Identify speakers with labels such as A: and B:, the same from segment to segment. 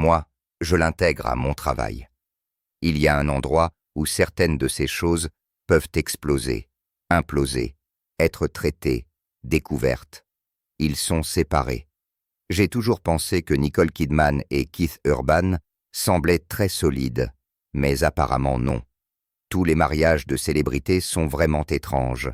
A: Moi, je l'intègre à mon travail. Il y a un endroit où certaines de ces choses peuvent exploser, imploser, être traitées, découvertes. Ils sont séparés. J'ai toujours pensé que Nicole Kidman et Keith Urban semblaient très solides, mais apparemment non. Tous les mariages de célébrités sont vraiment étranges.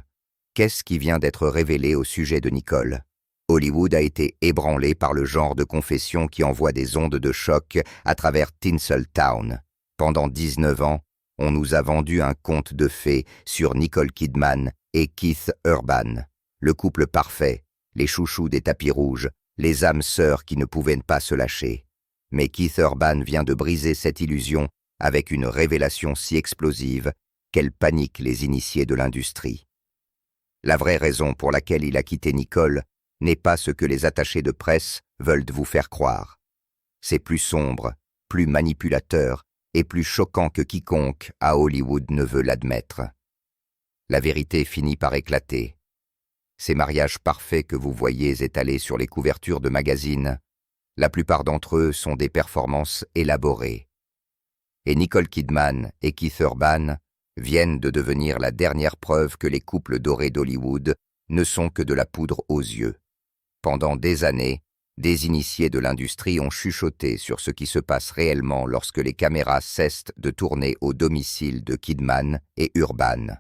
A: Qu'est-ce qui vient d'être révélé au sujet de Nicole ? Hollywood a été ébranlé par le genre de confession qui envoie des ondes de choc à travers Tinseltown. Pendant 19 ans, on nous a vendu un conte de fées sur Nicole Kidman et Keith Urban. Le couple parfait, les chouchous des tapis rouges, les âmes sœurs qui ne pouvaient pas se lâcher. Mais Keith Urban vient de briser cette illusion avec une révélation si explosive qu'elle panique les initiés de l'industrie. La vraie raison pour laquelle il a quitté Nicole n'est pas ce que les attachés de presse veulent vous faire croire. C'est plus sombre, plus manipulateur et plus choquant que quiconque à Hollywood ne veut l'admettre. La vérité finit par éclater. Ces mariages parfaits que vous voyez étalés sur les couvertures de magazines, la plupart d'entre eux sont des performances élaborées. Et Nicole Kidman et Keith Urban viennent de devenir la dernière preuve que les couples dorés d'Hollywood ne sont que de la poudre aux yeux. Pendant des années, des initiés de l'industrie ont chuchoté sur ce qui se passe réellement lorsque les caméras cessent de tourner au domicile de Kidman et Urban.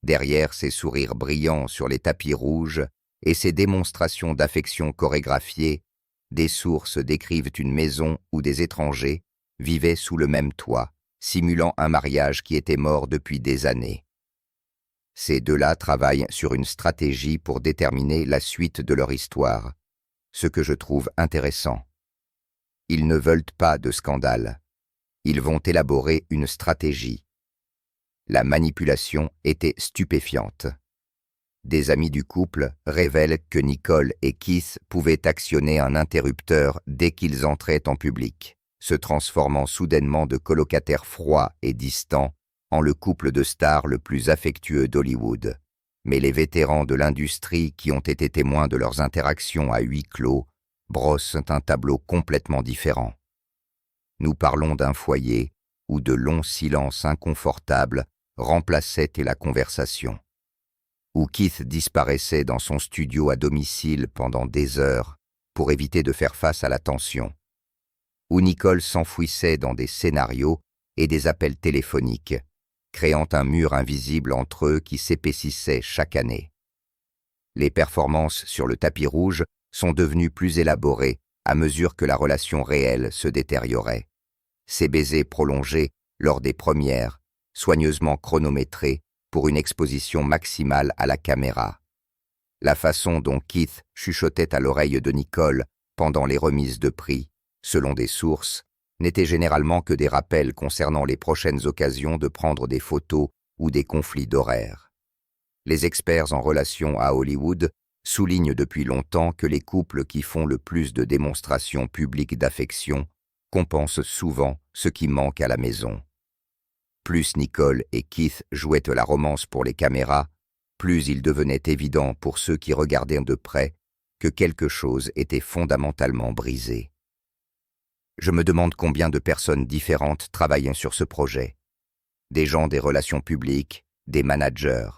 A: Derrière ces sourires brillants sur les tapis rouges et ces démonstrations d'affection chorégraphiées, des sources décrivent une maison où des étrangers vivaient sous le même toit, simulant un mariage qui était mort depuis des années. Ces deux-là travaillent sur une stratégie pour déterminer la suite de leur histoire, ce que je trouve intéressant. Ils ne veulent pas de scandale. Ils vont élaborer une stratégie. La manipulation était stupéfiante. Des amis du couple révèlent que Nicole et Keith pouvaient actionner un interrupteur dès qu'ils entraient en public, se transformant soudainement de colocataires froids et distants en le couple de stars le plus affectueux d'Hollywood. Mais les vétérans de l'industrie qui ont été témoins de leurs interactions à huis clos brossent un tableau complètement différent. Nous parlons d'un foyer où de longs silences inconfortables remplaçaient la conversation, où Keith disparaissait dans son studio à domicile pendant des heures pour éviter de faire face à la tension, où Nicole s'enfouissait dans des scénarios et des appels téléphoniques, créant un mur invisible entre eux qui s'épaississait chaque année. Les performances sur le tapis rouge sont devenues plus élaborées à mesure que la relation réelle se détériorait. Ces baisers prolongés lors des premières, soigneusement chronométrés pour une exposition maximale à la caméra. La façon dont Keith chuchotait à l'oreille de Nicole pendant les remises de prix, selon des sources, n'étaient généralement que des rappels concernant les prochaines occasions de prendre des photos ou des conflits d'horaires. Les experts en relations à Hollywood soulignent depuis longtemps que les couples qui font le plus de démonstrations publiques d'affection compensent souvent ce qui manque à la maison. Plus Nicole et Keith jouaient la romance pour les caméras, plus il devenait évident pour ceux qui regardaient de près que quelque chose était fondamentalement brisé. Je me demande combien de personnes différentes travaillent sur ce projet. Des gens des relations publiques, des managers.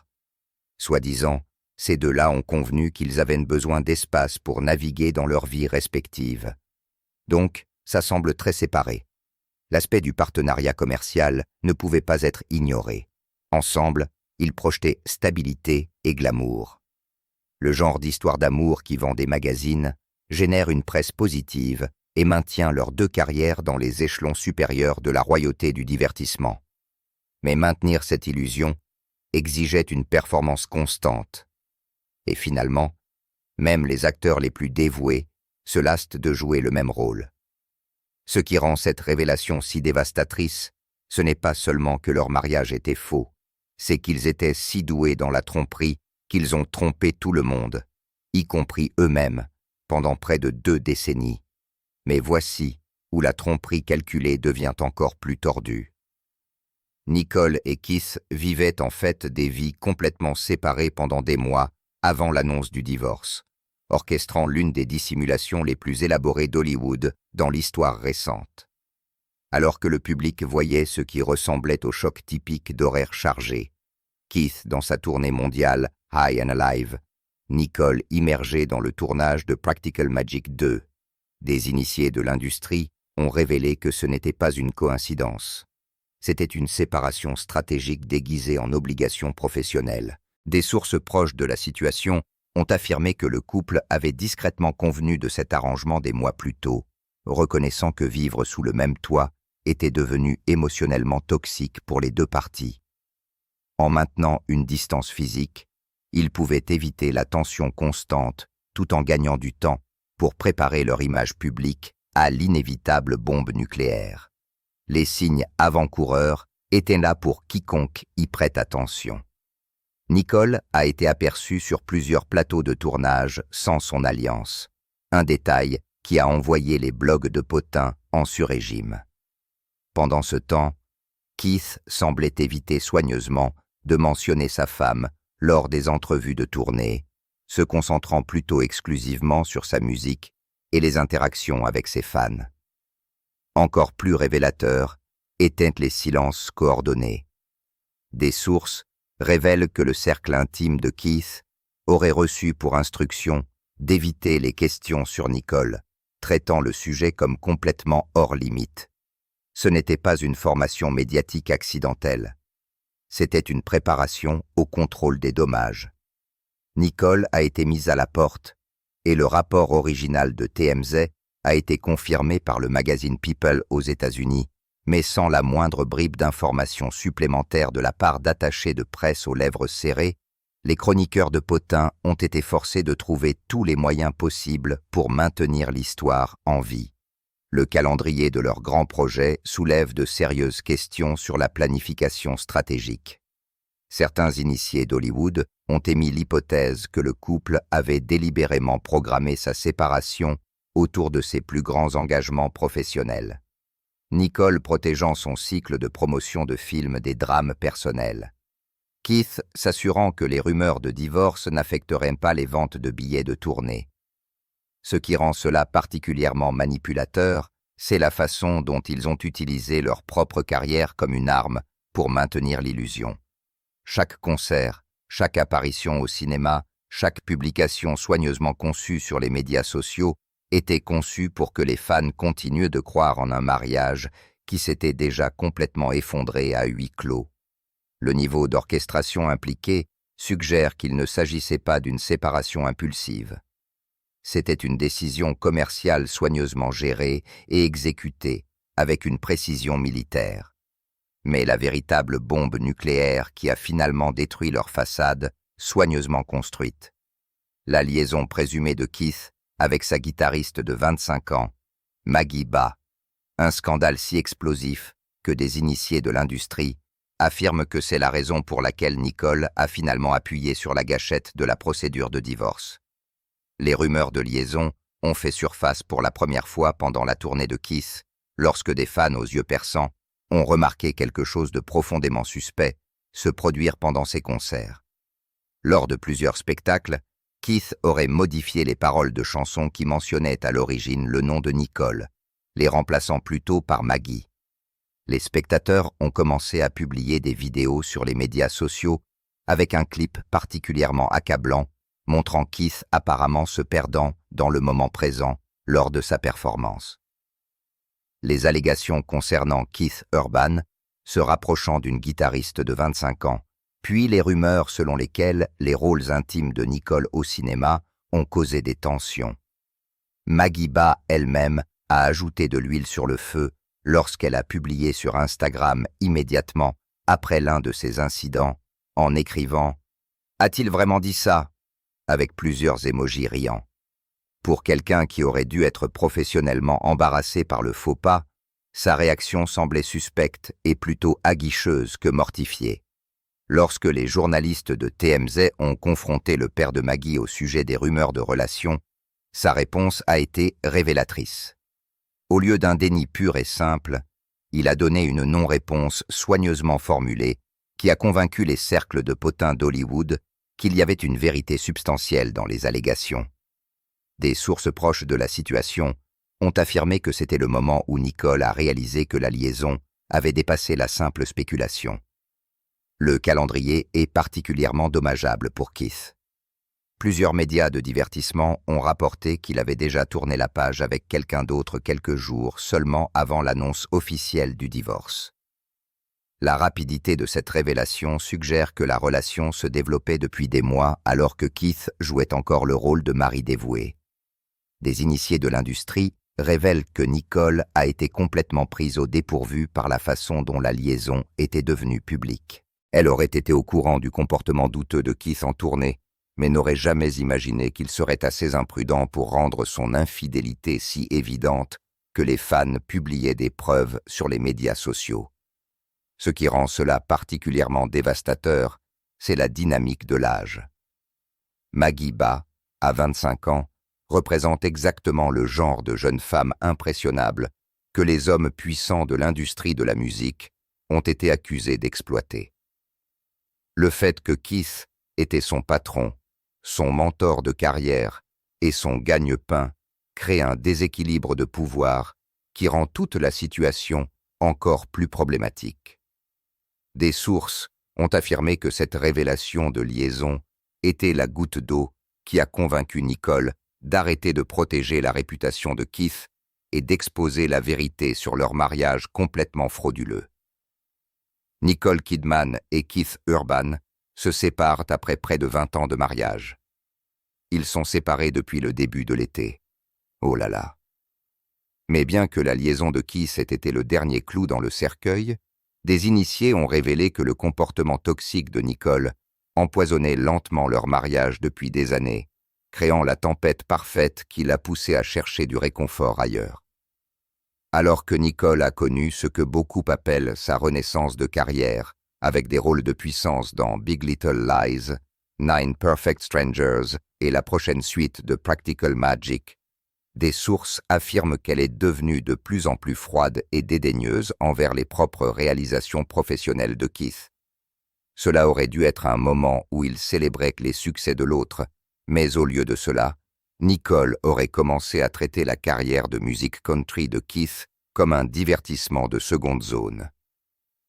A: Soi-disant, ces deux-là ont convenu qu'ils avaient besoin d'espace pour naviguer dans leurs vies respectives. Donc, ça semble très séparé. L'aspect du partenariat commercial ne pouvait pas être ignoré. Ensemble, ils projetaient stabilité et glamour. Le genre d'histoire d'amour qui vend des magazines génère une presse positive et maintient leurs deux carrières dans les échelons supérieurs de la royauté du divertissement. Mais maintenir cette illusion exigeait une performance constante. Et finalement, même les acteurs les plus dévoués se lassent de jouer le même rôle. Ce qui rend cette révélation si dévastatrice, ce n'est pas seulement que leur mariage était faux, c'est qu'ils étaient si doués dans la tromperie qu'ils ont trompé tout le monde, y compris eux-mêmes, pendant près de 2 décennies. Mais voici où la tromperie calculée devient encore plus tordue. Nicole et Keith vivaient en fait des vies complètement séparées pendant des mois avant l'annonce du divorce, orchestrant l'une des dissimulations les plus élaborées d'Hollywood dans l'histoire récente. Alors que le public voyait ce qui ressemblait au choc typique d'horaires chargés, Keith dans sa tournée mondiale High and Alive, Nicole immergée dans le tournage de Practical Magic 2, des initiés de l'industrie ont révélé que ce n'était pas une coïncidence. C'était une séparation stratégique déguisée en obligation professionnelle. Des sources proches de la situation ont affirmé que le couple avait discrètement convenu de cet arrangement des mois plus tôt, reconnaissant que vivre sous le même toit était devenu émotionnellement toxique pour les deux parties. En maintenant une distance physique, ils pouvaient éviter la tension constante tout en gagnant du temps pour préparer leur image publique à l'inévitable bombe nucléaire. Les signes avant-coureurs étaient là pour quiconque y prête attention. Nicole a été aperçue sur plusieurs plateaux de tournage sans son alliance, un détail qui a envoyé les blogs de potins en sur-régime. Pendant ce temps, Keith semblait éviter soigneusement de mentionner sa femme lors des entrevues de tournée, se concentrant plutôt exclusivement sur sa musique et les interactions avec ses fans. Encore plus révélateurs étaient les silences coordonnés. Des sources révèlent que le cercle intime de Keith aurait reçu pour instruction d'éviter les questions sur Nicole, traitant le sujet comme complètement hors limite. Ce n'était pas une formation médiatique accidentelle. C'était une préparation au contrôle des dommages. Nicole a été mise à la porte et le rapport original de TMZ a été confirmé par le magazine People aux États-Unis, mais sans la moindre bribe d'informations supplémentaires de la part d'attachés de presse aux lèvres serrées. Les chroniqueurs de potins ont été forcés de trouver tous les moyens possibles pour maintenir l'histoire en vie. Le calendrier de leur grand projet soulève de sérieuses questions sur la planification stratégique. Certains initiés d'Hollywood ont émis l'hypothèse que le couple avait délibérément programmé sa séparation autour de ses plus grands engagements professionnels. Nicole protégeant son cycle de promotion de films des drames personnels. Keith s'assurant que les rumeurs de divorce n'affecteraient pas les ventes de billets de tournée. Ce qui rend cela particulièrement manipulateur, c'est la façon dont ils ont utilisé leur propre carrière comme une arme pour maintenir l'illusion. Chaque concert, chaque apparition au cinéma, chaque publication soigneusement conçue sur les médias sociaux était conçue pour que les fans continuent de croire en un mariage qui s'était déjà complètement effondré à huis clos. Le niveau d'orchestration impliqué suggère qu'il ne s'agissait pas d'une séparation impulsive. C'était une décision commerciale soigneusement gérée et exécutée avec une précision militaire. Mais la véritable bombe nucléaire qui a finalement détruit leur façade, soigneusement construite. La liaison présumée de Keith avec sa guitariste de 25 ans, Maggie Ba, un scandale si explosif que des initiés de l'industrie affirment que c'est la raison pour laquelle Nicole a finalement appuyé sur la gâchette de la procédure de divorce. Les rumeurs de liaison ont fait surface pour la première fois pendant la tournée de Keith, lorsque des fans aux yeux perçants ont remarqué quelque chose de profondément suspect se produire pendant ses concerts. Lors de plusieurs spectacles, Keith aurait modifié les paroles de chansons qui mentionnaient à l'origine le nom de Nicole, les remplaçant plutôt par Maggie. Les spectateurs ont commencé à publier des vidéos sur les médias sociaux avec un clip particulièrement accablant montrant Keith apparemment se perdant dans le moment présent lors de sa performance. Les allégations concernant Keith Urban se rapprochant d'une guitariste de 25 ans, puis les rumeurs selon lesquelles les rôles intimes de Nicole au cinéma ont causé des tensions. Maggie Ba elle-même a ajouté de l'huile sur le feu lorsqu'elle a publié sur Instagram immédiatement après l'un de ces incidents en écrivant « A-t-il vraiment dit ça ?» avec plusieurs émojis riants. Pour quelqu'un qui aurait dû être professionnellement embarrassé par le faux pas, sa réaction semblait suspecte et plutôt aguicheuse que mortifiée. Lorsque les journalistes de TMZ ont confronté le père de Maggie au sujet des rumeurs de relations, sa réponse a été révélatrice. Au lieu d'un déni pur et simple, il a donné une non-réponse soigneusement formulée qui a convaincu les cercles de potins d'Hollywood qu'il y avait une vérité substantielle dans les allégations. Des sources proches de la situation ont affirmé que c'était le moment où Nicole a réalisé que la liaison avait dépassé la simple spéculation. Le calendrier est particulièrement dommageable pour Keith. Plusieurs médias de divertissement ont rapporté qu'il avait déjà tourné la page avec quelqu'un d'autre quelques jours seulement avant l'annonce officielle du divorce. La rapidité de cette révélation suggère que la relation se développait depuis des mois alors que Keith jouait encore le rôle de mari dévoué. Des initiés de l'industrie révèlent que Nicole a été complètement prise au dépourvu par la façon dont la liaison était devenue publique. Elle aurait été au courant du comportement douteux de Keith en tournée, mais n'aurait jamais imaginé qu'il serait assez imprudent pour rendre son infidélité si évidente que les fans publiaient des preuves sur les médias sociaux. Ce qui rend cela particulièrement dévastateur, c'est la dynamique de l'âge. Maggie Ba, à 25 ans, représente exactement le genre de jeune femme impressionnable que les hommes puissants de l'industrie de la musique ont été accusés d'exploiter. Le fait que Keith était son patron, son mentor de carrière et son gagne-pain crée un déséquilibre de pouvoir qui rend toute la situation encore plus problématique. Des sources ont affirmé que cette révélation de liaison était la goutte d'eau qui a convaincu Nicole d'arrêter de protéger la réputation de Keith et d'exposer la vérité sur leur mariage complètement frauduleux. Nicole Kidman et Keith Urban se séparent après près de 20 ans de mariage. Ils sont séparés depuis le début de l'été. Oh là là. Mais bien que la liaison de Keith ait été le dernier clou dans le cercueil, des initiés ont révélé que le comportement toxique de Nicole empoisonnait lentement leur mariage depuis des années, créant la tempête parfaite qui l'a poussé à chercher du réconfort ailleurs. Alors que Nicole a connu ce que beaucoup appellent sa renaissance de carrière, avec des rôles de puissance dans Big Little Lies, Nine Perfect Strangers et la prochaine suite de Practical Magic, des sources affirment qu'elle est devenue de plus en plus froide et dédaigneuse envers les propres réalisations professionnelles de Keith. Cela aurait dû être un moment où il célébrait les succès de l'autre, mais au lieu de cela, Nicole aurait commencé à traiter la carrière de musique country de Keith comme un divertissement de seconde zone.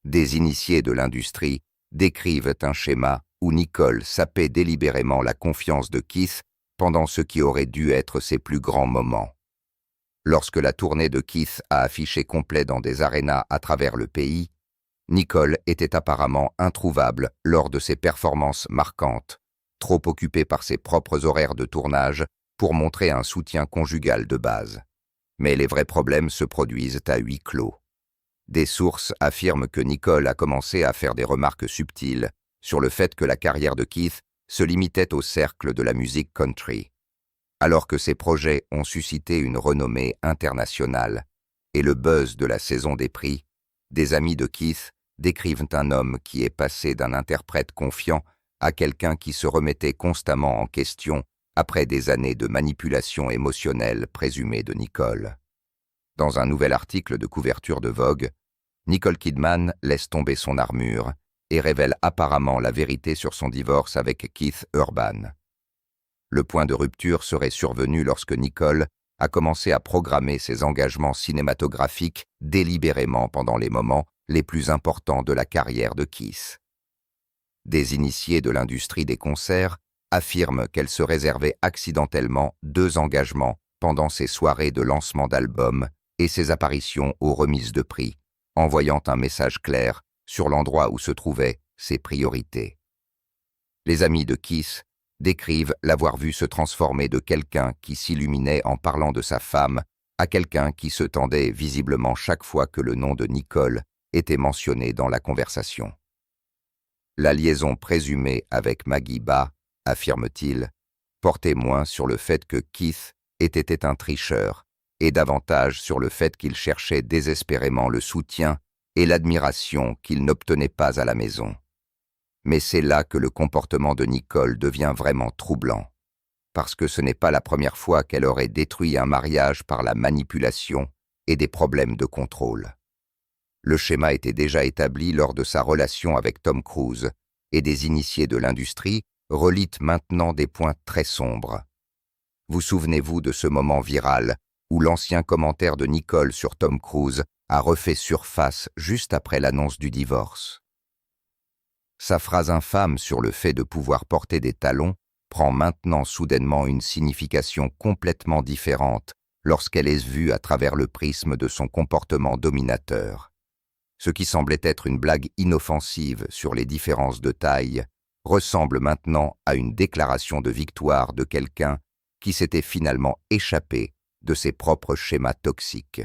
A: Des initiés de l'industrie décrivent un schéma où Nicole sapait délibérément la confiance de Keith pendant ce qui aurait dû être ses plus grands moments. Lorsque la tournée de Keith a affiché complet dans des arénas à travers le pays, Nicole était apparemment introuvable lors de ses performances marquantes, trop occupée par ses propres horaires de tournage pour montrer un soutien conjugal de base. Mais les vrais problèmes se produisent à huis clos. Des sources affirment que Nicole a commencé à faire des remarques subtiles sur le fait que la carrière de Keith se limitait au cercle de la musique country, alors que ses projets ont suscité une renommée internationale et le buzz de la saison des prix. Des amis de Keith décrivent un homme qui est passé d'un interprète confiant à quelqu'un qui se remettait constamment en question après des années de manipulation émotionnelle présumée de Nicole. Dans un nouvel article de couverture de Vogue, Nicole Kidman laisse tomber son armure et révèle apparemment la vérité sur son divorce avec Keith Urban. Le point de rupture serait survenu lorsque Nicole a commencé à programmer ses engagements cinématographiques délibérément pendant les moments les plus importants de la carrière de Keith. Des initiés de l'industrie des concerts affirment qu'elle se réservait accidentellement 2 engagements pendant ses soirées de lancement d'albums et ses apparitions aux remises de prix, envoyant un message clair sur l'endroit où se trouvaient ses priorités. Les amis de Keith décrivent l'avoir vu se transformer de quelqu'un qui s'illuminait en parlant de sa femme à quelqu'un qui se tendait visiblement chaque fois que le nom de Nicole était mentionné dans la conversation. La liaison présumée avec Maggie Ba, affirme-t-il, portait moins sur le fait que Keith était un tricheur et davantage sur le fait qu'il cherchait désespérément le soutien et l'admiration qu'il n'obtenait pas à la maison. Mais c'est là que le comportement de Nicole devient vraiment troublant, parce que ce n'est pas la première fois qu'elle aurait détruit un mariage par la manipulation et des problèmes de contrôle. Le schéma était déjà établi lors de sa relation avec Tom Cruise, et des initiés de l'industrie relitent maintenant des points très sombres. Vous souvenez-vous de ce moment viral où l'ancien commentaire de Nicole sur Tom Cruise a refait surface juste après l'annonce du divorce. Sa phrase infâme sur le fait de pouvoir porter des talons prend maintenant soudainement une signification complètement différente lorsqu'elle est vue à travers le prisme de son comportement dominateur. Ce qui semblait être une blague inoffensive sur les différences de taille ressemble maintenant à une déclaration de victoire de quelqu'un qui s'était finalement échappé de ses propres schémas toxiques.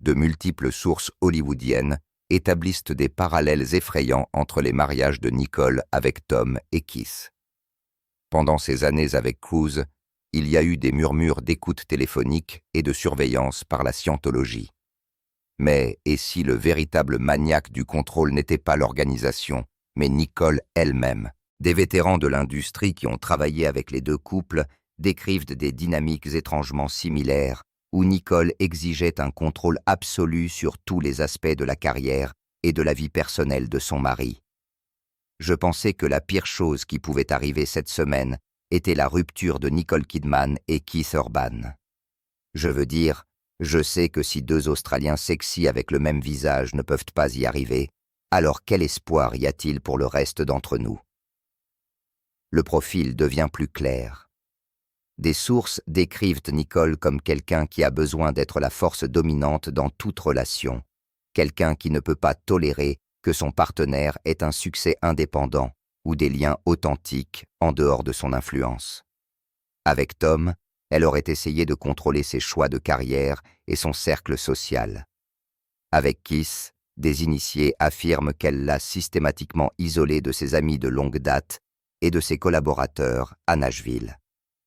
A: De multiples sources hollywoodiennes établissent des parallèles effrayants entre les mariages de Nicole avec Tom et Keith. Pendant ces années avec Cruise, il y a eu des murmures d'écoute téléphonique et de surveillance par la scientologie. Mais et si le véritable maniaque du contrôle n'était pas l'organisation, mais Nicole elle-même? Des vétérans de l'industrie qui ont travaillé avec les deux couples décrivent des dynamiques étrangement similaires où Nicole exigeait un contrôle absolu sur tous les aspects de la carrière et de la vie personnelle de son mari. Je pensais que la pire chose qui pouvait arriver cette semaine était la rupture de Nicole Kidman et Keith Urban. Je veux dire, je sais que si deux Australiens sexy avec le même visage ne peuvent pas y arriver, alors quel espoir y a-t-il pour le reste d'entre nous? Le profil devient plus clair. Des sources décrivent Nicole comme quelqu'un qui a besoin d'être la force dominante dans toute relation, quelqu'un qui ne peut pas tolérer que son partenaire ait un succès indépendant ou des liens authentiques en dehors de son influence. Avec Tom, elle aurait essayé de contrôler ses choix de carrière et son cercle social. Avec Keith, des initiés affirment qu'elle l'a systématiquement isolé de ses amis de longue date et de ses collaborateurs à Nashville.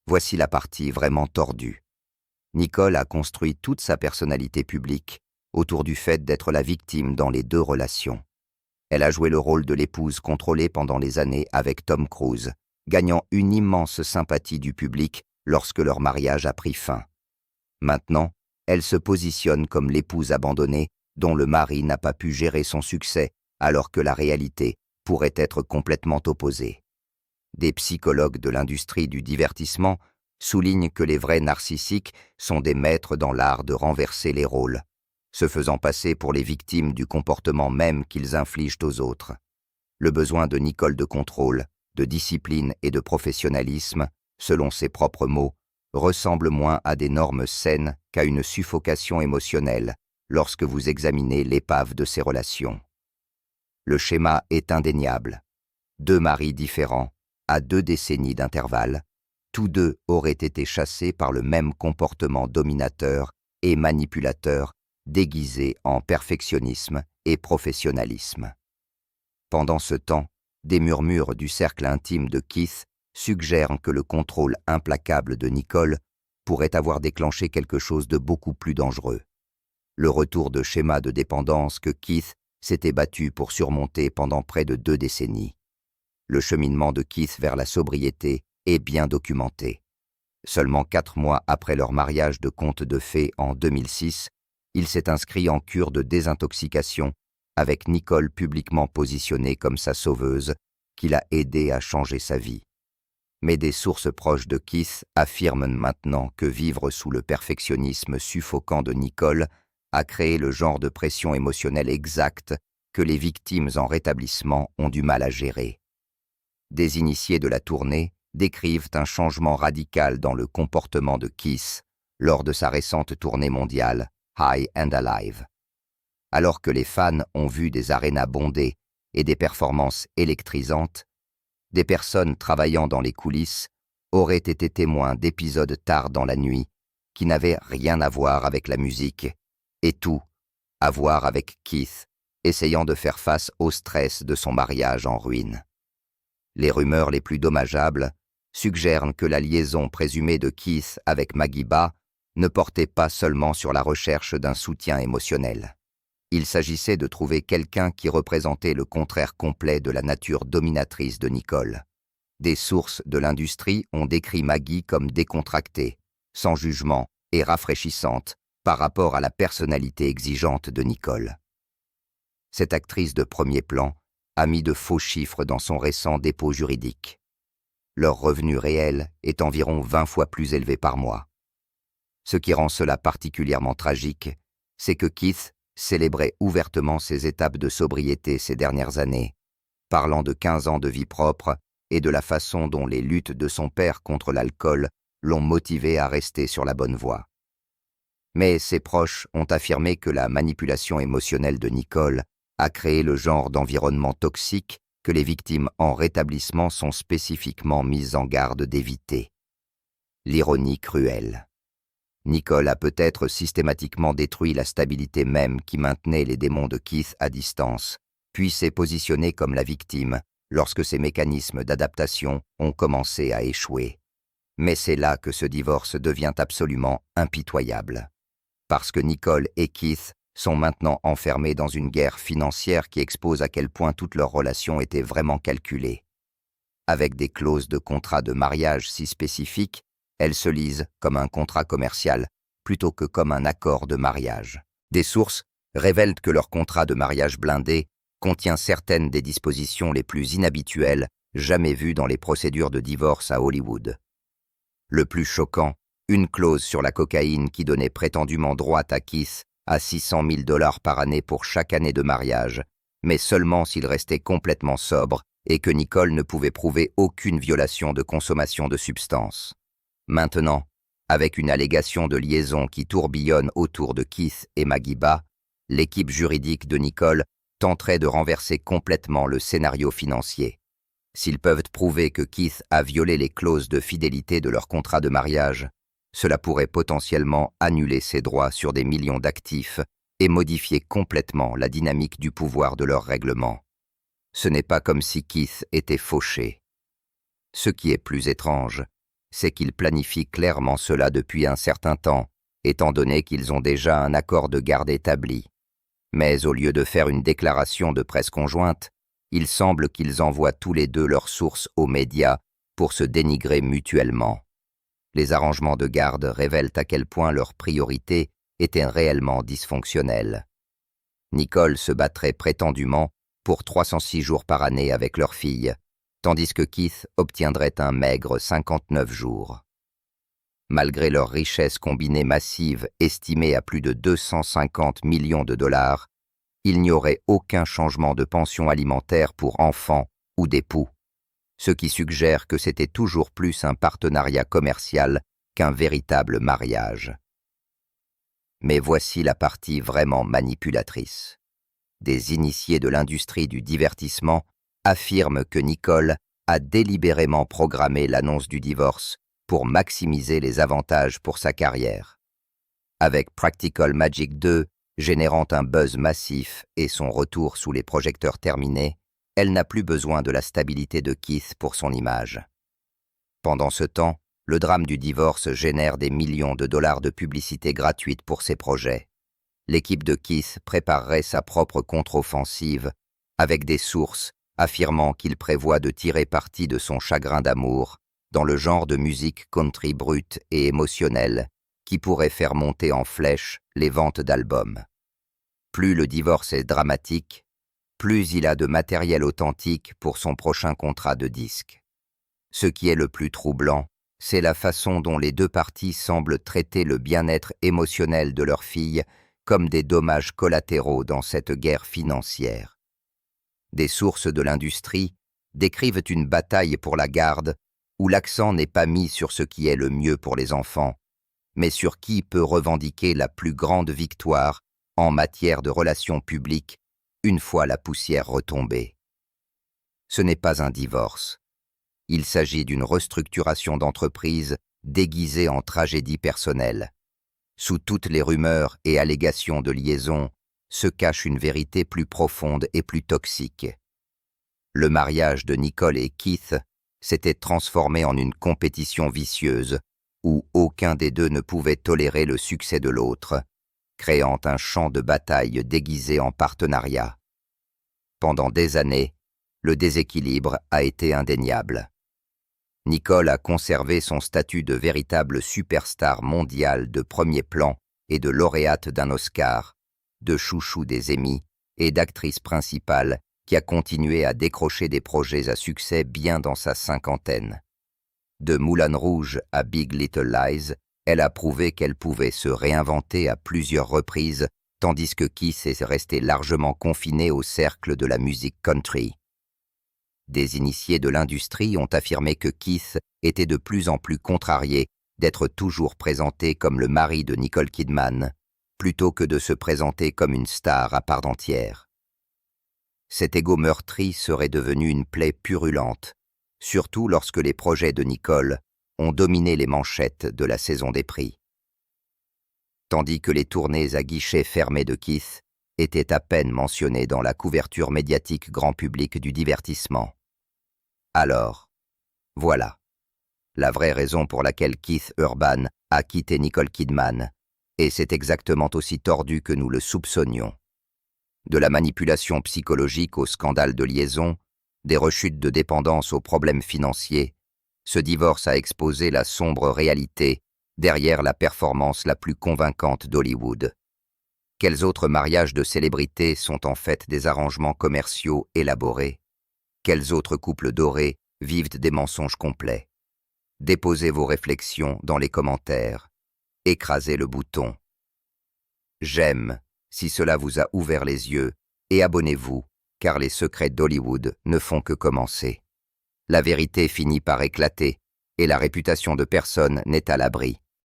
A: Voici la partie vraiment tordue. Nicole a construit toute sa personnalité publique autour du fait d'être la victime dans les deux relations. Elle a joué le rôle de l'épouse contrôlée pendant les années avec Tom Cruise, gagnant une immense sympathie du public lorsque leur mariage a pris fin. Maintenant, elle se positionne comme l'épouse abandonnée dont le mari n'a pas pu gérer son succès alors que la réalité pourrait être complètement opposée. Des psychologues de l'industrie du divertissement soulignent que les vrais narcissiques sont des maîtres dans l'art de renverser les rôles, se faisant passer pour les victimes du comportement même qu'ils infligent aux autres. Le besoin de Nicole de contrôle, de discipline et de professionnalisme, selon ses propres mots, ressemble moins à des normes saines qu'à une suffocation émotionnelle lorsque vous examinez l'épave de ces relations. Le schéma est indéniable. Deux maris différents, à 2 décennies d'intervalle, tous deux auraient été chassés par le même comportement dominateur et manipulateur déguisé en perfectionnisme et professionnalisme. Pendant ce temps, des murmures du cercle intime de Keith suggèrent que le contrôle implacable de Nicole pourrait avoir déclenché quelque chose de beaucoup plus dangereux. Le retour de schémas de dépendance que Keith s'était battu pour surmonter pendant près de 2 décennies. Le cheminement de Keith vers la sobriété est bien documenté. Seulement 4 mois après leur mariage de conte de fées en 2006, il s'est inscrit en cure de désintoxication avec Nicole publiquement positionnée comme sa sauveuse, qui l'a aidé à changer sa vie. Mais des sources proches de Keith affirment maintenant que vivre sous le perfectionnisme suffocant de Nicole a créé le genre de pression émotionnelle exacte que les victimes en rétablissement ont du mal à gérer. Des initiés de la tournée décrivent un changement radical dans le comportement de Keith lors de sa récente tournée mondiale, High and Alive. Alors que les fans ont vu des arénas bondées et des performances électrisantes, des personnes travaillant dans les coulisses auraient été témoins d'épisodes tard dans la nuit qui n'avaient rien à voir avec la musique et tout à voir avec Keith essayant de faire face au stress de son mariage en ruine. Les rumeurs les plus dommageables suggèrent que la liaison présumée de Keith avec Maggie Ba ne portait pas seulement sur la recherche d'un soutien émotionnel. Il s'agissait de trouver quelqu'un qui représentait le contraire complet de la nature dominatrice de Nicole. Des sources de l'industrie ont décrit Maggie comme décontractée, sans jugement et rafraîchissante par rapport à la personnalité exigeante de Nicole. Cette actrice de premier plan a mis de faux chiffres dans son récent dépôt juridique. Leur revenu réel est environ 20 fois plus élevé par mois. Ce qui rend cela particulièrement tragique, c'est que Keith célébrait ouvertement ses étapes de sobriété ces dernières années, parlant de 15 ans de vie propre et de la façon dont les luttes de son père contre l'alcool l'ont motivé à rester sur la bonne voie. Mais ses proches ont affirmé que la manipulation émotionnelle de Nicole a créé le genre d'environnement toxique que les victimes en rétablissement sont spécifiquement mises en garde d'éviter. L'ironie cruelle. Nicole a peut-être systématiquement détruit la stabilité même qui maintenait les démons de Keith à distance, puis s'est positionnée comme la victime lorsque ses mécanismes d'adaptation ont commencé à échouer. Mais c'est là que ce divorce devient absolument impitoyable. Parce que Nicole et Keith sont maintenant enfermés dans une guerre financière qui expose à quel point toute leur relation était vraiment calculée. Avec des clauses de contrat de mariage si spécifiques, elles se lisent comme un contrat commercial plutôt que comme un accord de mariage. Des sources révèlent que leur contrat de mariage blindé contient certaines des dispositions les plus inhabituelles jamais vues dans les procédures de divorce à Hollywood. Le plus choquant, une clause sur la cocaïne qui donnait prétendument droit à Keith à $600 000 par année pour chaque année de mariage, mais seulement s'il restait complètement sobre et que Nicole ne pouvait prouver aucune violation de consommation de substances. Maintenant, avec une allégation de liaison qui tourbillonne autour de Keith et Magiba, l'équipe juridique de Nicole tenterait de renverser complètement le scénario financier. S'ils peuvent prouver que Keith a violé les clauses de fidélité de leur contrat de mariage, cela pourrait potentiellement annuler ses droits sur des millions d'actifs et modifier complètement la dynamique du pouvoir de leur règlement. Ce n'est pas comme si Keith était fauché. Ce qui est plus étrange, c'est qu'ils planifient clairement cela depuis un certain temps, étant donné qu'ils ont déjà un accord de garde établi. Mais au lieu de faire une déclaration de presse conjointe, il semble qu'ils envoient tous les deux leurs sources aux médias pour se dénigrer mutuellement. Les arrangements de garde révèlent à quel point leurs priorités étaient réellement dysfonctionnelles. Nicole se battrait prétendument pour 306 jours par année avec leur fille, tandis que Keith obtiendrait un maigre 59 jours. Malgré leur richesse combinée massive estimée à plus de 250 millions de dollars, il n'y aurait aucun changement de pension alimentaire pour enfants ou d'époux, ce qui suggère que c'était toujours plus un partenariat commercial qu'un véritable mariage. Mais voici la partie vraiment manipulatrice. Des initiés de l'industrie du divertissement affirment que Nicole a délibérément programmé l'annonce du divorce pour maximiser les avantages pour sa carrière. Avec Practical Magic 2 générant un buzz massif et son retour sous les projecteurs terminé, elle n'a plus besoin de la stabilité de Keith pour son image. Pendant ce temps, le drame du divorce génère des millions de dollars de publicité gratuite pour ses projets. L'équipe de Keith préparerait sa propre contre-offensive avec des sources affirmant qu'il prévoit de tirer parti de son chagrin d'amour dans le genre de musique country brute et émotionnelle qui pourrait faire monter en flèche les ventes d'albums. Plus le divorce est dramatique, plus il a de matériel authentique pour son prochain contrat de disque. Ce qui est le plus troublant, c'est la façon dont les deux parties semblent traiter le bien-être émotionnel de leur fille comme des dommages collatéraux dans cette guerre financière. Des sources de l'industrie décrivent une bataille pour la garde où l'accent n'est pas mis sur ce qui est le mieux pour les enfants, mais sur qui peut revendiquer la plus grande victoire en matière de relations publiques une fois la poussière retombée. Ce n'est pas un divorce. Il s'agit d'une restructuration d'entreprise déguisée en tragédie personnelle. Sous toutes les rumeurs et allégations de liaison se cache une vérité plus profonde et plus toxique. Le mariage de Nicole et Keith s'était transformé en une compétition vicieuse où aucun des deux ne pouvait tolérer le succès de l'autre, créant un champ de bataille déguisé en partenariat. Pendant des années, le déséquilibre a été indéniable. Nicole a conservé son statut de véritable superstar mondiale de premier plan et de lauréate d'un Oscar, de chouchou des Emmy et d'actrice principale qui a continué à décrocher des projets à succès bien dans sa cinquantaine. De Moulin Rouge à Big Little Lies, Elle a prouvé qu'elle pouvait se réinventer à plusieurs reprises, tandis que Keith est resté largement confiné au cercle de la musique country. Des initiés de l'industrie ont affirmé que Keith était de plus en plus contrarié d'être toujours présenté comme le mari de Nicole Kidman, plutôt que de se présenter comme une star à part entière. Cet égo meurtri serait devenu une plaie purulente, surtout lorsque les projets de Nicole ont dominé les manchettes de la saison des prix. Tandis que les tournées à guichets fermés de Keith étaient à peine mentionnées dans la couverture médiatique grand public du divertissement. Alors, voilà, la vraie raison pour laquelle Keith Urban a quitté Nicole Kidman, et c'est exactement aussi tordu que nous le soupçonnions. De la manipulation psychologique au scandale de liaison, des rechutes de dépendance aux problèmes financiers, ce divorce a exposé la sombre réalité derrière la performance la plus convaincante d'Hollywood. Quels autres mariages de célébrités sont en fait des arrangements commerciaux élaborés? Quels autres couples dorés vivent des mensonges complets? Déposez vos réflexions dans les commentaires. Écrasez le bouton j'aime si cela vous a ouvert les yeux et abonnez-vous car les secrets d'Hollywood ne font que commencer. La vérité finit par éclater et la réputation de personne n'est à l'abri.